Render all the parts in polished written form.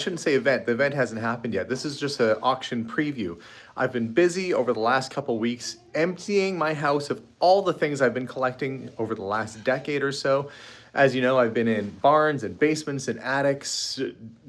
shouldn't say event. The event hasn't happened yet. This is just an auction preview. I've been busy over the last couple weeks emptying my house of all the things I've been collecting over the last decade or so. As you know, I've been in barns and basements and attics,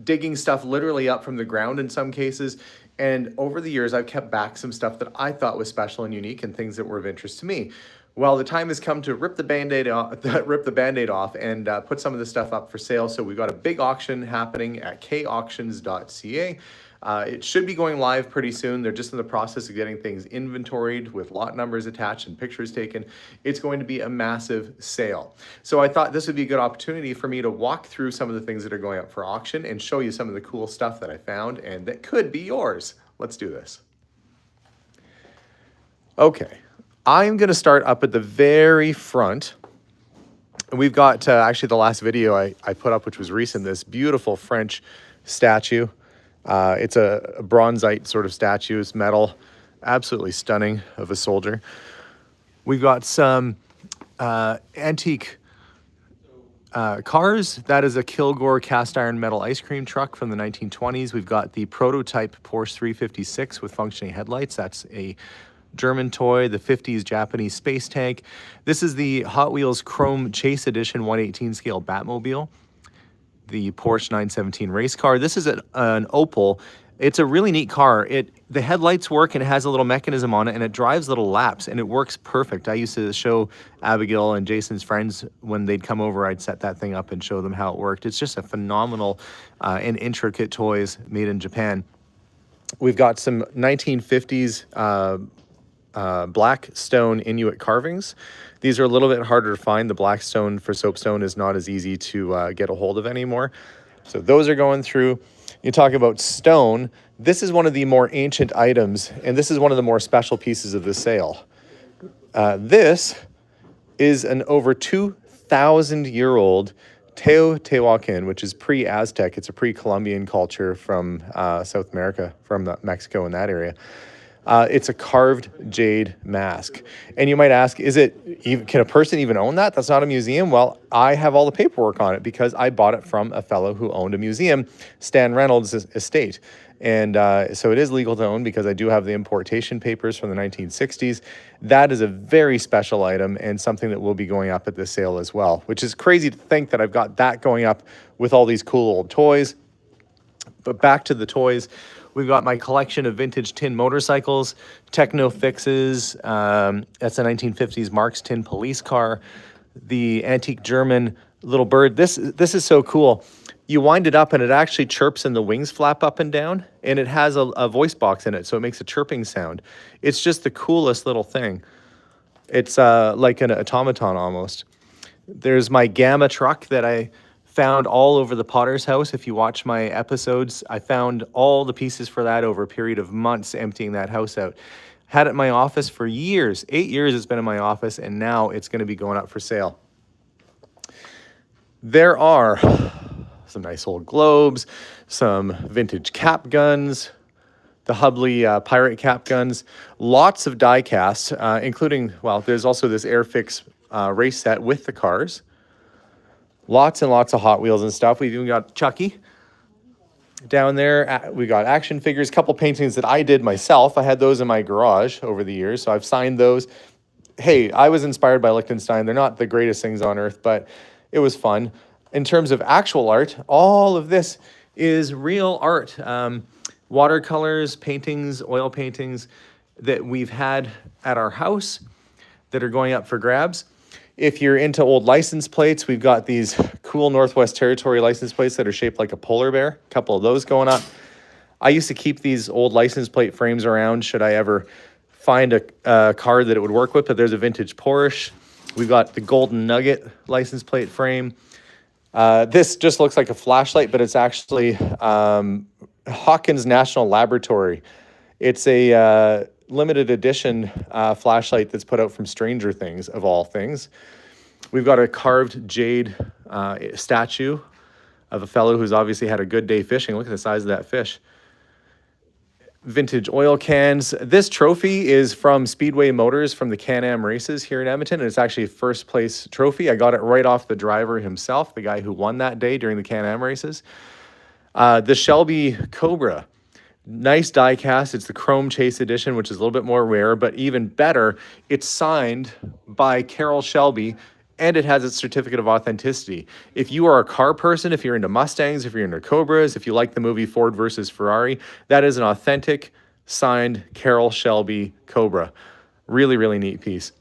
digging stuff literally up from the ground in some cases. And over the years, I've kept back some stuff that I thought was special and unique and things that were of interest to me. Well, the time has come to rip the Band-Aid off, and put some of this stuff up for sale. So we've got a big auction happening at kauctions.ca. It should be going live pretty soon. They're just in the process of getting things inventoried with lot numbers attached and pictures taken. It's going to be a massive sale. So I thought this would be a good opportunity for me to walk through some of the things that are going up for auction and show you some of the cool stuff that I found and that could be yours. Let's do this. Okay. I'm going to start up at the very front. And we've got actually the last video I put up, which was recent, this beautiful French statue. It's a bronzite sort of statue. It's metal, absolutely stunning, of a soldier. We've got some antique cars. That is a Kilgore cast iron metal ice cream truck from the 1920s. We've got the prototype Porsche 356 with functioning headlights. That's a German toy, the 50s Japanese space tank. This is the Hot Wheels Chrome Chase Edition 1/18 scale Batmobile, the Porsche 917 race car. This is an Opel. It's a really neat car. The headlights work and it has a little mechanism on it and it drives little laps and it works perfect. I used to show Abigail and Jason's friends when they'd come over, I'd set that thing up and show them how it worked. It's just a phenomenal and intricate toys made in Japan. We've got some 1950s black stone Inuit carvings. These are a little bit harder to find. The black stone for soapstone is not as easy to get a hold of anymore. So those are going through. You talk about stone. This is one of the more ancient items, and this is one of the more special pieces of the sale. This is an over 2,000-year-old Teotihuacan, which is pre-Aztec. It's a pre-Columbian culture from South America, from Mexico in that area. It's a carved jade mask. And you might ask, can a person even own that? That's not a museum. Well, I have all the paperwork on it because I bought it from a fellow who owned a museum, Stan Reynolds' estate. And so it is legal to own because I do have the importation papers from the 1960s. That is a very special item and something that will be going up at this sale as well, which is crazy to think that I've got that going up with all these cool old toys. But back to the toys. We've got my collection of vintage tin motorcycles, Techno Fixes. That's a 1950s Marx tin police car. The antique German little bird. This is so cool. You wind it up and it actually chirps and the wings flap up and down. And it has a voice box in it, so it makes a chirping sound. It's just the coolest little thing. It's like an automaton almost. There's my Gamma truck that I found all over the Potter's house. If you watch my episodes, I found all the pieces for that over a period of months, emptying that house out. Had it in my office for years. 8 years it's been in my office, and now it's going to be going up for sale. There are some nice old globes, some vintage cap guns, the Hubley pirate cap guns, lots of die casts, including, well, there's also this Airfix race set with the cars. Lots and lots of Hot Wheels and stuff. We've even got Chucky down there. We got action figures, a couple paintings that I did myself. I had those in my garage over the years, so I've signed those. Hey, I was inspired by Liechtenstein. They're not the greatest things on earth, but it was fun. In terms of actual art, all of this is real art. Watercolors, paintings, oil paintings that we've had at our house that are going up for grabs. If you're into old license plates, we've got these cool Northwest Territory license plates that are shaped like a polar bear. A couple of those going up. I used to keep these old license plate frames around should I ever find a car that it would work with, but there's a vintage Porsche. We've got the Golden Nugget license plate frame. This just looks like a flashlight, but it's actually Hawkins National Laboratory. It's a limited edition flashlight that's put out from Stranger Things, of all things. We've got a carved jade statue of a fellow who's obviously had a good day fishing. Look at the size of that fish. Vintage oil cans. This trophy is from Speedway Motors from the Can-Am races here in Edmonton, and it's actually a first place trophy. I got it right off the driver himself, the guy who won that day during the Can-Am races. The Shelby Cobra. Nice die cast. It's the Chrome Chase Edition, which is a little bit more rare, but even better, it's signed by Carroll Shelby and it has its certificate of authenticity. If you are a car person, if you're into Mustangs, if you're into Cobras, if you like the movie Ford versus Ferrari, that is an authentic signed Carroll Shelby Cobra. Really, really neat piece.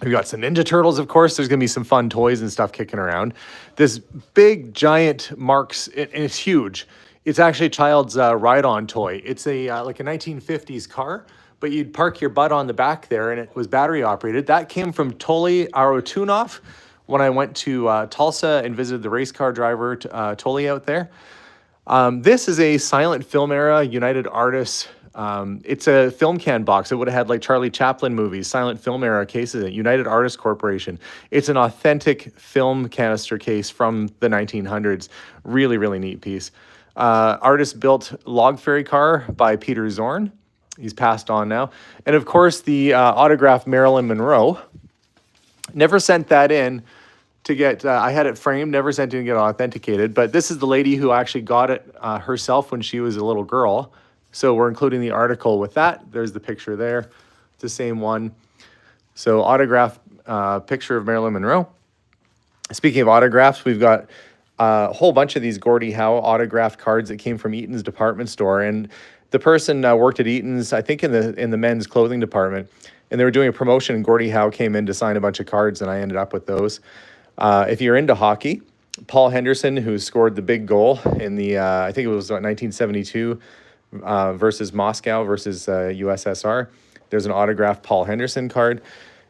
We've got some Ninja Turtles, of course. There's going to be some fun toys and stuff kicking around. This big, giant Marks, and it's huge. It's actually a child's ride-on toy. It's a like a 1950s car, but you'd park your butt on the back there, and it was battery operated. That came from Toli Arotunov when I went to Tulsa and visited the race car driver, Toli, out there. This is a silent film era United Artists. It's a film can box. It would have had like Charlie Chaplin movies, silent film era cases, United Artists Corporation. It's an authentic film canister case from the 1900s. Really, really neat piece. Artist built log ferry car by Peter Zorn. He's passed on now. And of course, the autographed Marilyn Monroe. Never sent that in to get, I had it framed, never sent it in to get authenticated. But this is the lady who actually got it herself when she was a little girl. So we're including the article with that. There's the picture there. It's the same one. So autographed picture of Marilyn Monroe. Speaking of autographs, we've got a whole bunch of these Gordie Howe autographed cards that came from Eaton's department store. And the person worked at Eaton's, I think in the men's clothing department. And they were doing a promotion and Gordie Howe came in to sign a bunch of cards and I ended up with those. If you're into hockey, Paul Henderson, who scored the big goal in the, I think it was 1972, versus Moscow versus USSR. There's an autographed Paul Henderson card.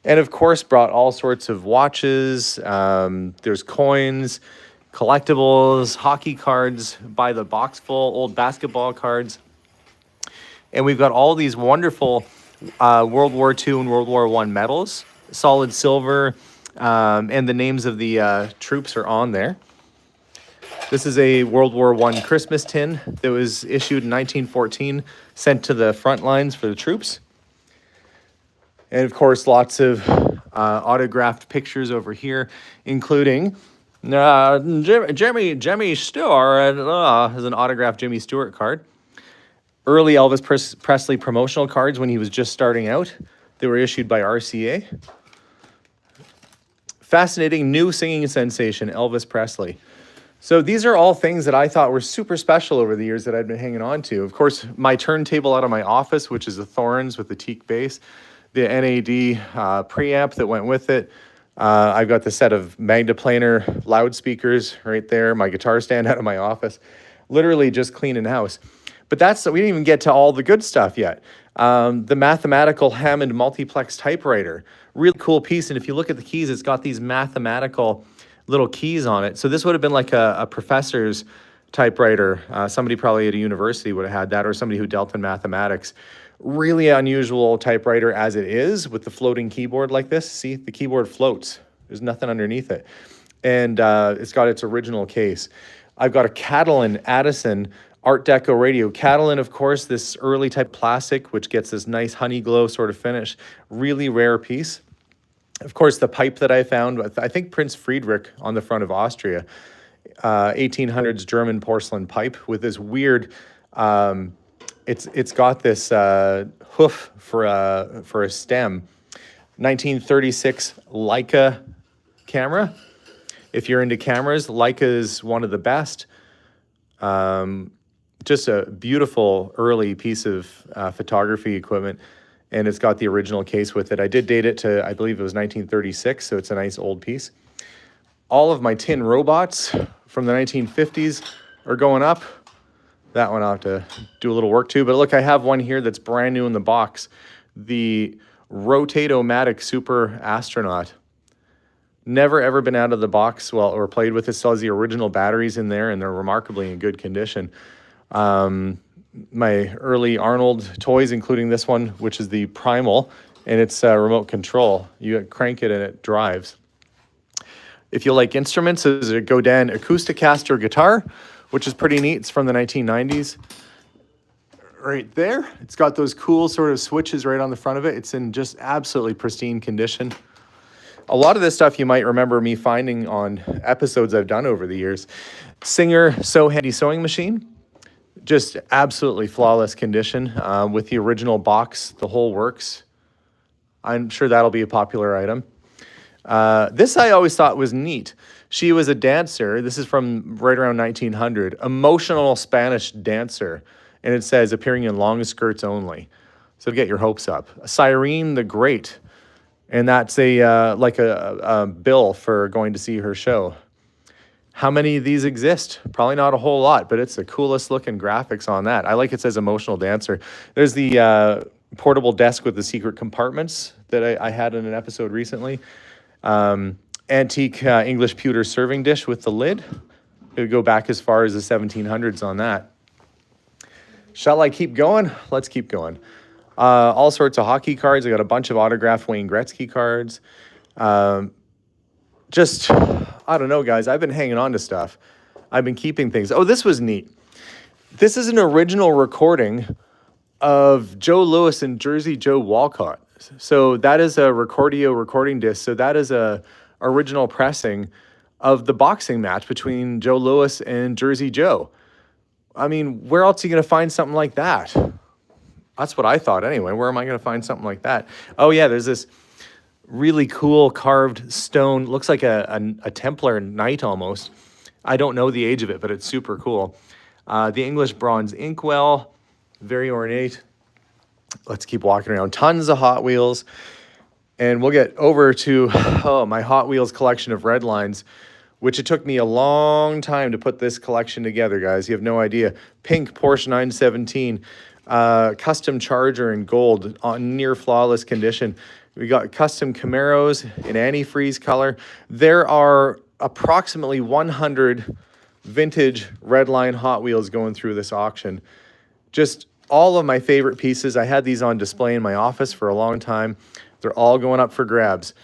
And of course, brought all sorts of watches. There's coins, collectibles, hockey cards by the box full, old basketball cards. And we've got all these wonderful World War II and World War I medals, solid silver, and the names of the troops are on there. This is a World War I Christmas tin that was issued in 1914, sent to the front lines for the troops. And of course, lots of autographed pictures over here, including Jimmy Stewart has an autographed Jimmy Stewart card. Early Elvis Presley promotional cards when he was just starting out. They were issued by RCA. Fascinating new singing sensation, Elvis Presley. So these are all things that I thought were super special over the years that I've been hanging on to. Of course, my turntable out of my office, which is the Thorns with the teak bass, the NAD preamp that went with it. I've got the set of Magnaplanar loudspeakers right there, my guitar stand out of my office. Literally just cleaning house. But we didn't even get to all the good stuff yet. The mathematical Hammond multiplex typewriter. Really cool piece. And if you look at the keys, it's got these mathematical little keys on it. So this would have been like a professor's typewriter. Somebody probably at a university would have had that, or somebody who dealt in mathematics. Really unusual typewriter as it is, with the floating keyboard like this. See, the keyboard floats. There's nothing underneath it. And it's got its original case. I've got a Catalan Addison Art Deco radio. Catalan, of course, this early type plastic, which gets this nice honey glow sort of finish. Really rare piece. Of course, the pipe that I found, I think Prince Friedrich on the front of Austria, 1800s German porcelain pipe with this weird, it's got this hoof for a stem. 1936 Leica camera. If you're into cameras, Leica is one of the best. Just a beautiful early piece of photography equipment. And it's got the original case with it. I did date it to, I believe it was 1936, so it's a nice old piece. All of my tin robots from the 1950s are going up. That one I'll have to do a little work to. But look, I have one here that's brand new in the box. The Rotate-O-Matic Super Astronaut. Never ever been out of the box, or played with it. Still has the original batteries in there, and they're remarkably in good condition. My early Arnold toys, including this one, which is the Primal, and it's remote control. You crank it and it drives. If you like instruments, there's a Godin Acousticaster guitar, which is pretty neat. It's from the 1990s. Right there. It's got those cool sort of switches right on the front of it. It's in just absolutely pristine condition. A lot of this stuff you might remember me finding on episodes I've done over the years. Singer So Handy sewing machine, just absolutely flawless condition with the original box, the whole works. I'm sure that'll be a popular item. This I always thought was neat. She was a dancer. This is from right around 1900. Emotional Spanish dancer. And it says appearing in long skirts only. So to get your hopes up. Cyrene the Great. And that's a bill for going to see her show. How many of these exist? Probably not a whole lot, but it's the coolest looking graphics on that. I like it says emotional dancer. There's the portable desk with the secret compartments that I had in an episode recently. Antique English pewter serving dish with the lid. It would go back as far as the 1700s on that. Shall I keep going? Let's keep going. All sorts of hockey cards. I got a bunch of autographed Wayne Gretzky cards. Just, I don't know, guys. I've been hanging on to stuff. I've been keeping things. Oh, this was neat. This is an original recording of Joe Louis and Jersey Joe Walcott. So that is a Recordio recording disc. So that is a original pressing of the boxing match between Joe Louis and Jersey Joe. I mean, where else are you going to find something like that? That's what I thought anyway. Where am I going to find something like that? Oh, yeah, there's this really cool carved stone. Looks like a Templar knight almost. I don't know the age of it, but it's super cool. The English bronze inkwell, very ornate. Let's keep walking around. Tons of Hot Wheels. And we'll get over to my Hot Wheels collection of red lines, which it took me a long time to put this collection together, guys. You have no idea. Pink Porsche 917, custom Charger in gold, on near flawless condition. We got custom Camaros in antifreeze color. There are approximately 100 vintage Redline Hot Wheels going through this auction. Just all of my favorite pieces. I had these on display in my office for a long time. They're all going up for grabs.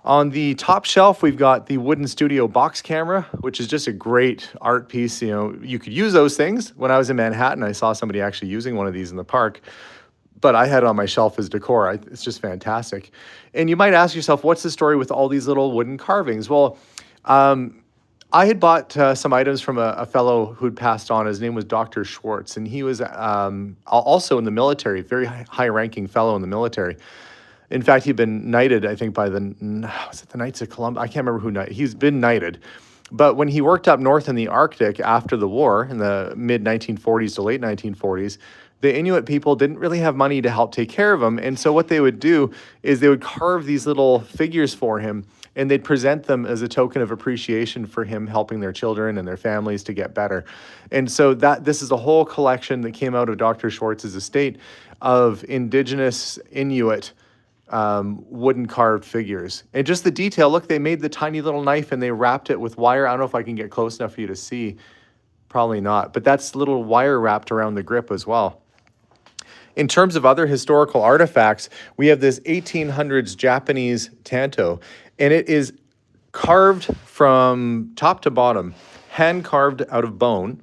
On the top shelf, we've got the Wooden Studio box camera, which is just a great art piece. You know, you could use those things. When I was in Manhattan, I saw somebody actually using one of these in the park, but I had it on my shelf as decor. It's just fantastic. And you might ask yourself, what's the story with all these little wooden carvings? Well, I had bought some items from a fellow who'd passed on. His name was Dr. Schwartz, and he was also in the military, very high-ranking fellow in the military. In fact, he'd been knighted, I think, by the Knights of Columbus? I can't remember who knighted. He's been knighted. But when he worked up north in the Arctic after the war, in the mid-1940s to late 1940s, the Inuit people didn't really have money to help take care of him. And so what they would do is they would carve these little figures for him, and they'd present them as a token of appreciation for him helping their children and their families to get better. And so this is a whole collection that came out of Dr. Schwartz's estate of indigenous Inuit wooden carved figures. And just the detail, look, they made the tiny little knife and they wrapped it with wire. I don't know if I can get close enough for you to see. Probably not. But that's little wire wrapped around the grip as well. In terms of other historical artifacts, we have this 1800s Japanese tanto, and it is carved from top to bottom, hand carved out of bone.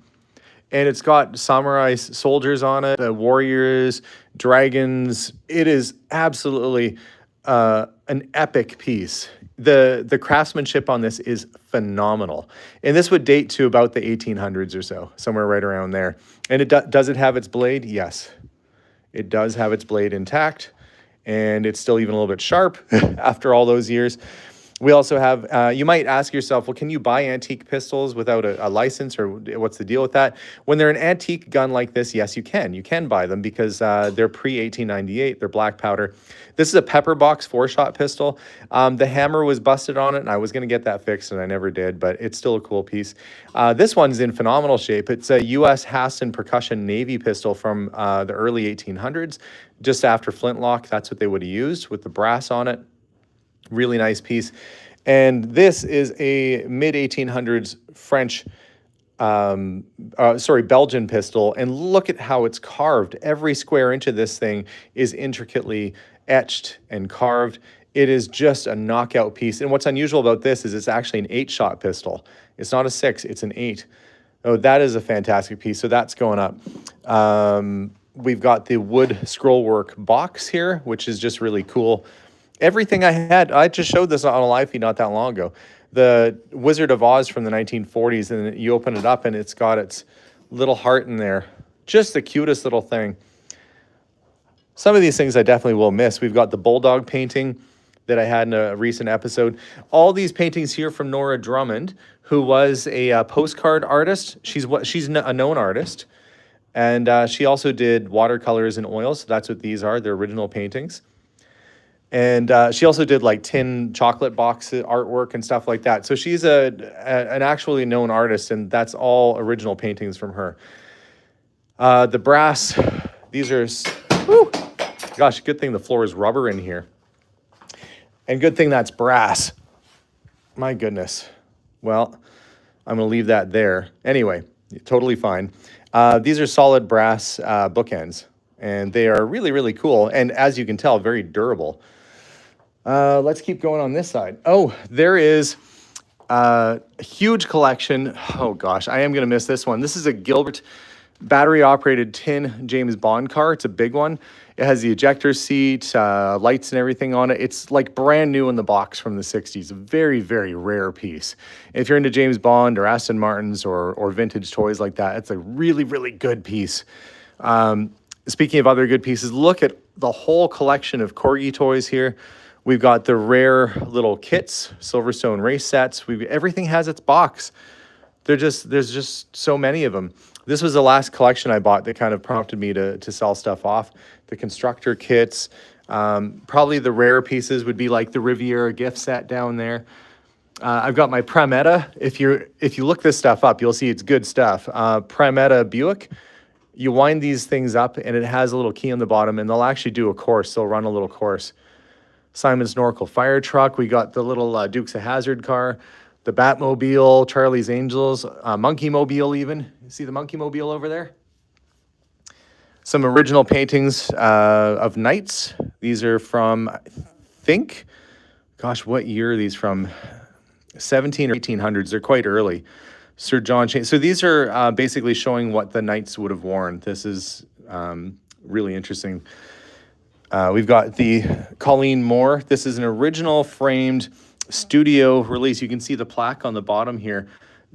And it's got samurai soldiers on it, warriors, dragons. It is absolutely an epic piece. The craftsmanship on this is phenomenal. And this would date to about the 1800s or so, somewhere right around there. And does it have its blade? Yes. It does have its blade intact, and it's still even a little bit sharp after all those years. We also have, you might ask yourself, well, can you buy antique pistols without a license, or what's the deal with that? When they're an antique gun like this, yes, you can. You can buy them because they're pre-1898. They're black powder. This is a pepper box 4-shot pistol. The hammer was busted on it, and I was going to get that fixed, and I never did, but it's still a cool piece. This one's in phenomenal shape. It's a U.S. Haston percussion Navy pistol from the early 1800s, just after flintlock. That's what they would have used with the brass on it. Really nice piece. And this is a mid-1800s French, Belgian pistol. And look at how it's carved. Every square inch of this thing is intricately etched and carved. It is just a knockout piece. And what's unusual about this is it's actually an 8-shot pistol. It's not a 6, it's an 8. Oh, that is a fantastic piece. So that's going up. We've got the wood scrollwork box here, which is just really cool. everything I had. I just showed this on a live feed not that long ago. The Wizard of Oz from the 1940s, and you open it up and it's got its little heart in there. Just the cutest little thing. Some of these things I definitely will miss. We've got the Bulldog painting that I had in a recent episode. All these paintings here from Nora Drummond, who was a postcard artist. She's a known artist. And she also did watercolors and oils. So that's what these are, their original paintings. And she also did like tin chocolate box artwork and stuff like that. So she's an actually known artist, and that's all original paintings from her. The brass, these are, whew, gosh, good thing the floor is rubber in here. And good thing that's brass. My goodness. Well, I'm going to leave that there. Anyway, totally fine. These are solid brass bookends, and they are really, really cool. And as you can tell, very durable. Let's keep going on this side. Oh, there is a huge collection. Oh, gosh, I am going to miss this one. This is a Gilbert battery-operated tin James Bond car. It's a big one. It has the ejector seat, lights and everything on it. It's like brand new in the box from the 60s. A very, very rare piece. If you're into James Bond or Aston Martins or vintage toys like that, it's a really, really good piece. Speaking of other good pieces, look at the whole collection of Corgi toys here. We've got the rare little kits, Silverstone race sets. Everything has its box. There's just so many of them. This was the last collection I bought that kind of prompted me to sell stuff off. The constructor kits, probably the rare pieces would be like the Riviera gift set down there. I've got my Premeta. If you look this stuff up, you'll see it's good stuff. Premeta Buick. You wind these things up and it has a little key on the bottom, and they'll actually do a course. They'll run a little course. Simon Snorkel fire truck. We got the little Dukes of Hazzard car. The Batmobile, Charlie's Angels, Monkey Mobile even. You see the Monkey Mobile over there? Some original paintings of knights. These are from, I think, gosh, what year are these from? 17 or 1800s. They're quite early. Sir John Chain. So these are basically showing what the knights would have worn. This is really interesting. We've got the Colleen Moore. This is an original framed studio release. You can see the plaque on the bottom here.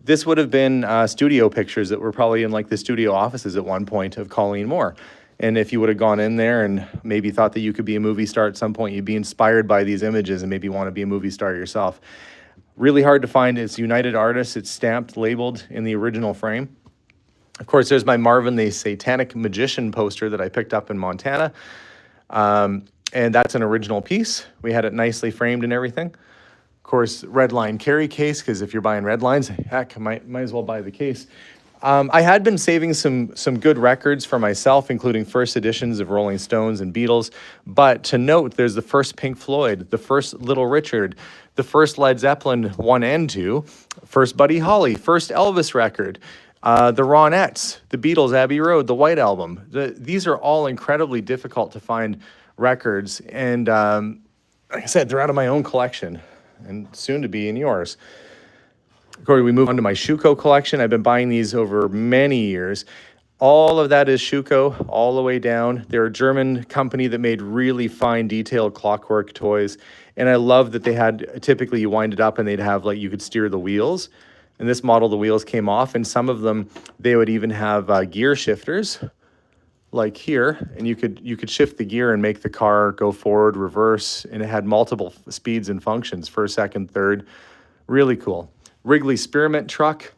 This would have been studio pictures that were probably in like the studio offices at one point of Colleen Moore. And if you would have gone in there and maybe thought that you could be a movie star at some point, you'd be inspired by these images and maybe want to be a movie star yourself. Really hard to find. It's United Artists. It's stamped, labeled in the original frame. Of course, there's my Marvin the Satanic Magician poster that I picked up in Montana. And that's an original piece. We had it nicely framed and everything. Of course, red line carry case, because if you're buying red lines, heck, might as well buy the case. I had been saving some good records for myself, including first editions of Rolling Stones and Beatles. But to note, there's the first Pink Floyd, the first Little Richard, the first Led Zeppelin 1 and 2, first Buddy Holly, first Elvis record, the Ronettes, the Beatles, Abbey Road, the White Album. These are all incredibly difficult to find records. And like I said, they're out of my own collection and soon to be in yours. Corey, we move on to my Schuco collection. I've been buying these over many years. All of that is Schuco, all the way down. They're a German company that made really fine, detailed clockwork toys. And I love that they had, typically you wind it up and they'd have like, you could steer the wheels. In this model, the wheels came off, and some of them, they would even have gear shifters, like here, and you could shift the gear and make the car go forward, reverse, and it had multiple speeds and functions, first, second, third. Really cool. Wrigley Spearmint truck.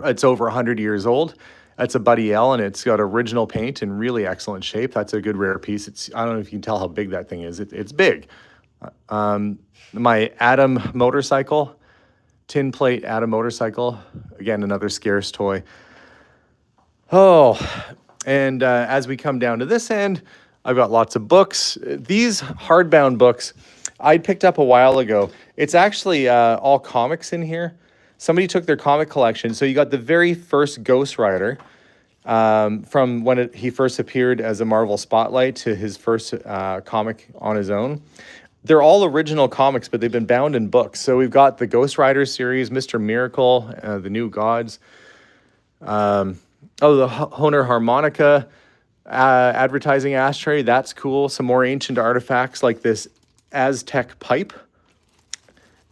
It's over 100 years old. That's a Buddy L, and it's got original paint in really excellent shape. That's a good rare piece. I don't know if you can tell how big that thing is. It's big. My Atom motorcycle, tin plate Atom motorcycle. Again, another scarce toy. Oh, and as we come down to this end, I've got lots of books. These hardbound books I picked up a while ago. It's actually all comics in here. Somebody took their comic collection. So you got the very first Ghost Rider from when he first appeared as a Marvel Spotlight to his first comic on his own. They're all original comics, but they've been bound in books. So we've got the Ghost Rider series, Mr. Miracle, the New Gods. The Honer harmonica advertising ashtray. That's cool. Some more ancient artifacts like this Aztec pipe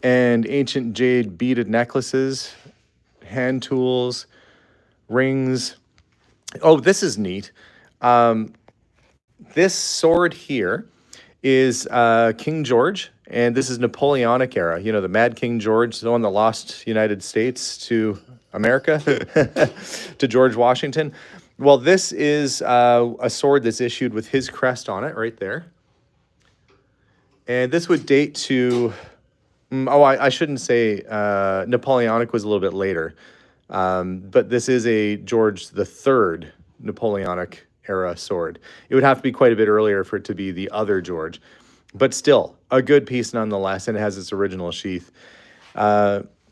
and ancient jade beaded necklaces, hand tools, rings. Oh, this is neat. This sword here is King George, and this is Napoleonic era. You know, the Mad King George, the one that lost United States to America, to George Washington. Well, this is a sword that's issued with his crest on it right there. And this would date to, I shouldn't say Napoleonic was a little bit later. But this is a George the Third Napoleonic era sword. It would have to be quite a bit earlier for it to be the other George. But still, a good piece nonetheless, and it has its original sheath.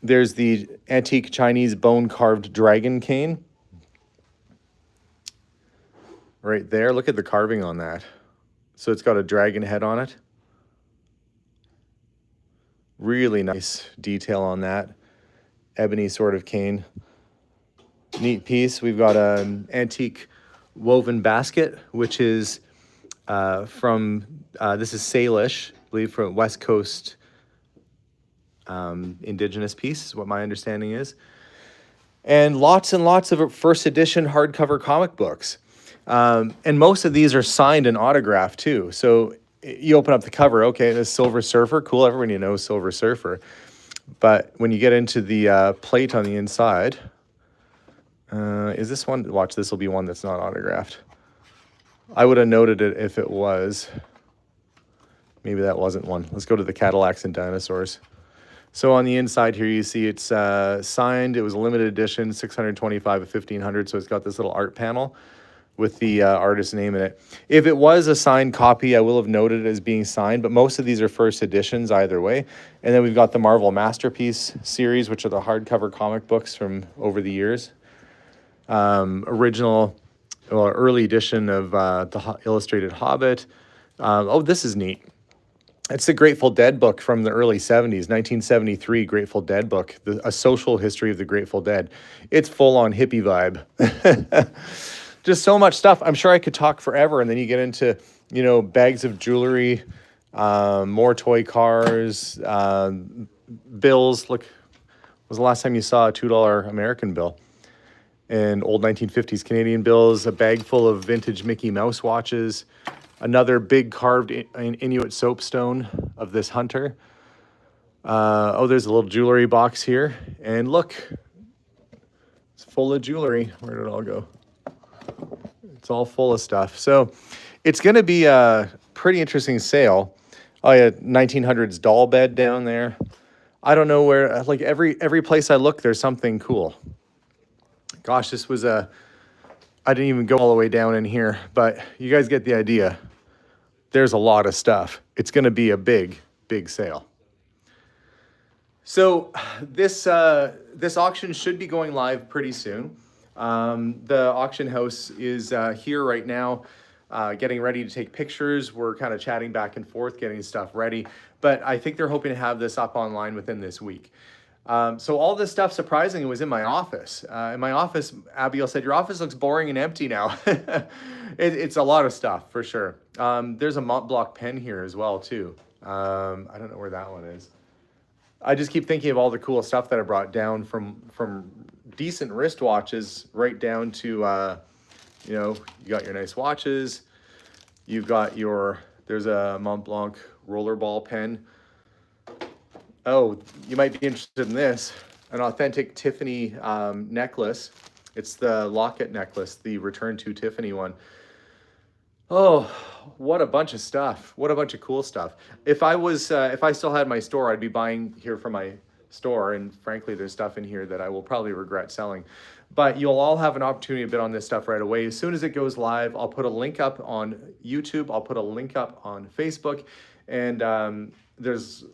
There's the antique Chinese bone-carved dragon cane. Right there, look at the carving on that. So it's got a dragon head on it. Really nice detail on that. Ebony sort of cane. Neat piece. We've got an antique woven basket, which is this is Salish, I believe, from West Coast indigenous piece, is what my understanding is. And lots of first edition hardcover comic books. And most of these are signed and autographed too. So you open up the cover, okay, the Silver Surfer, cool, everybody knows Silver Surfer. But when you get into the plate on the inside, is this one? Watch, this will be one that's not autographed. I would have noted it if it was. Maybe that wasn't one. Let's go to the Cadillacs and Dinosaurs. So on the inside here, you see it's signed. It was a limited edition, 625 of 1500. So it's got this little art panel with the artist's name in it. If it was a signed copy, I will have noted it as being signed, but most of these are first editions either way. And then we've got the Marvel Masterpiece series, which are the hardcover comic books from over the years. Early edition of the Illustrated Hobbit. Oh, this is neat. It's the Grateful Dead book from the early 70s, 1973 Grateful Dead book, A Social History of the Grateful Dead. It's full on hippie vibe. Just so much stuff. I'm sure I could talk forever. And then you get into, you know, bags of jewelry, more toy cars, bills. Look, when was the last time you saw a $2 American bill? And old 1950s Canadian bills, a bag full of vintage Mickey Mouse watches, another big carved Inuit soapstone of this hunter. There's a little jewelry box here. And look, it's full of jewelry. Where did it all go? It's all full of stuff. So it's going to be a pretty interesting sale. Oh yeah, 1900s doll bed down there. I don't know where, like every place I look, there's something cool. Gosh, this was I didn't even go all the way down in here, but you guys get the idea. There's a lot of stuff. It's going to be a big, big sale. So this auction should be going live pretty soon. The auction house is here right now, getting ready to take pictures. We're kind of chatting back and forth, getting stuff ready. But I think they're hoping to have this up online within this week. So all this stuff, surprisingly, was in my office. In my office, Abigail said, your office looks boring and empty now. It's a lot of stuff, for sure. There's a Mont Blanc pen here as well, too. I don't know where that one is. I just keep thinking of all the cool stuff that I brought down from decent wristwatches right down to, you got your nice watches. You've got there's a Mont Blanc rollerball pen. Oh, you might be interested in this, an authentic Tiffany necklace. It's the locket necklace, the Return to Tiffany one. Oh, what a bunch of stuff. What a bunch of cool stuff. If I still had my store, I'd be buying here from my store. And frankly, there's stuff in here that I will probably regret selling. But you'll all have an opportunity to bid on this stuff right away. As soon as it goes live, I'll put a link up on YouTube. I'll put a link up on Facebook. And there's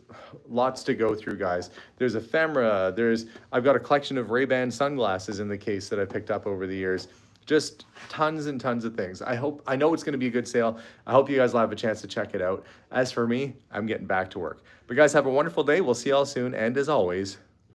lots to go through, guys. There's ephemera. I've got a collection of Ray-Ban sunglasses in the case that I picked up over the years. Just tons and tons of things. I know it's going to be a good sale. I hope you guys will have a chance to check it out. As for me, I'm getting back to work. But guys, have a wonderful day. We'll see y'all soon. And as always,